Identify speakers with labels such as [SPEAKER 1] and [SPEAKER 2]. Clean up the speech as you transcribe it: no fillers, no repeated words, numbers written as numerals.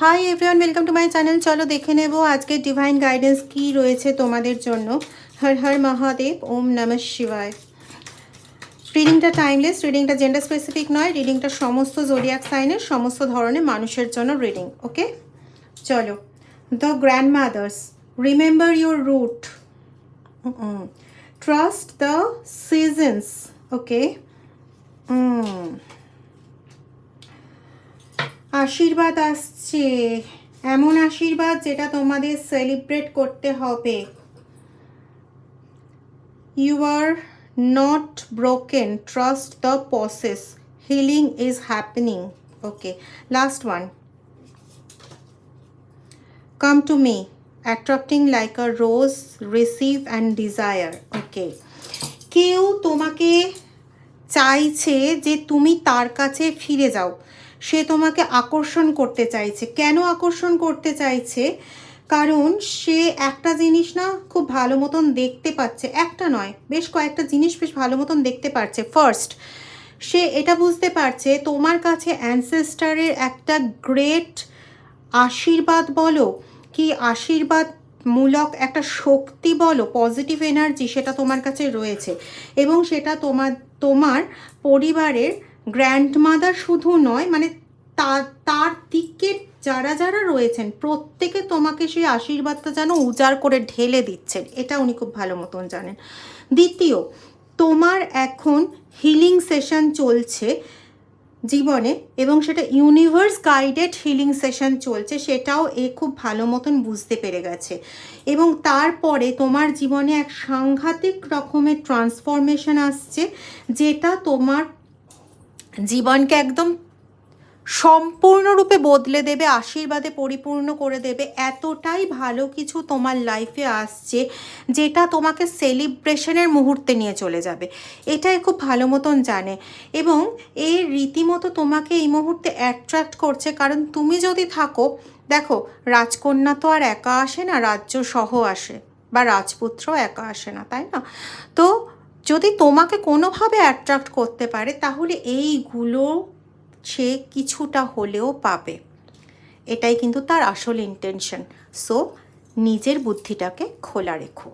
[SPEAKER 1] Hi everyone, welcome to my channel. চলো দেখে নেব আজকে ডিভাইন গাইডেন্স কি রয়েছে তোমাদের জন্য। হর হর মহাদেব, ওম নমঃ শিবায়। রিডিংটা টাইমলেস, রিডিংটা জেন্ডার স্পেসিফিক নয়, রিডিংটা সমস্ত জোডিয়াক সাইনের সমস্ত ধরনের মানুষের জন্য রিডিং। ওকে, চলো। The grandmothers, remember your root, trust the seasons. Okay, আশীর্বাদ আসছে, এমন আশীর্বাদ যেটা তোমাদের সেলিব্রেট করতে হবে। You are not broken, trust the process, healing is happening. Okay, last one, come to me, attracting like a rose, receive and desire. Okay, কেউ তোমাকে চাইছে যে তুমি তার কাছে ফিরে যাও, সে তোমাকে আকর্ষণ করতে চাইছে। কেন আকর্ষণ করতে চাইছে? কারণ সে একটা জিনিস না খুব ভালো মতন দেখতে পাচ্ছে, একটা নয় বেশ কয়েকটা জিনিস বেশ ভালো মতন দেখতে পাচ্ছে। ফার্স্ট, সে এটা বুঝতে পারছে তোমার কাছে অ্যানসেস্টারের একটা গ্রেট আশীর্বাদ বলো কি আশীর্বাদ মূলক একটা শক্তি বলো, পজিটিভ এনার্জি, সেটা তোমার কাছে রয়েছে। এবং সেটা তোমার পরিবারের গ্র্যান্ডমাদার শুধু নয়, মানে তার দিকের যারা যারা রয়েছেন প্রত্যেকে তোমাকে সেই আশীর্বাদটা যেন উজাড় করে ঢেলে দিচ্ছেন, এটা উনি খুব ভালো মতন জানেন। দ্বিতীয়, তোমার এখন হিলিং সেশন চলছে জীবনে, এবং সেটা ইউনিভার্স গাইডেড হিলিং সেশন চলছে, সেটাও এ খুব ভালো মতন বুঝতে পেরে গেছে। এবং তারপরে তোমার জীবনে এক সাংঘাতিক রকমের ট্রান্সফরমেশন আসছে, যেটা তোমার জীবনকে একদম সম্পূর্ণরূপে বদলে দেবে, আশীর্বাদে পরিপূর্ণ করে দেবে। এতটাই ভালো কিছু তোমার লাইফে আসছে যেটা তোমাকে সেলিব্রেশনের মুহূর্তে নিয়ে চলে যাবে, এটাই খুব ভালো মতন জানে। এবং এই রীতিমতো তোমাকে এই মুহূর্তে অ্যাট্রাক্ট করছে, কারণ তুমি যদি থাকো, দেখো রাজকন্যা তো আর একা আসে না, রাজ্য সহ আসে, বা রাজপুত্র একা আসে না, তাই না? তো যদি তোমাকে কোনোভাবে অ্যাট্রাক্ট করতে পারে, তাহলে এইগুলো সে কিছুটা হলেও পাবে, এটাই কিন্তু তার আসল ইন্টেনশন। সো নিজের বুদ্ধিটাকে খোলা রেখো।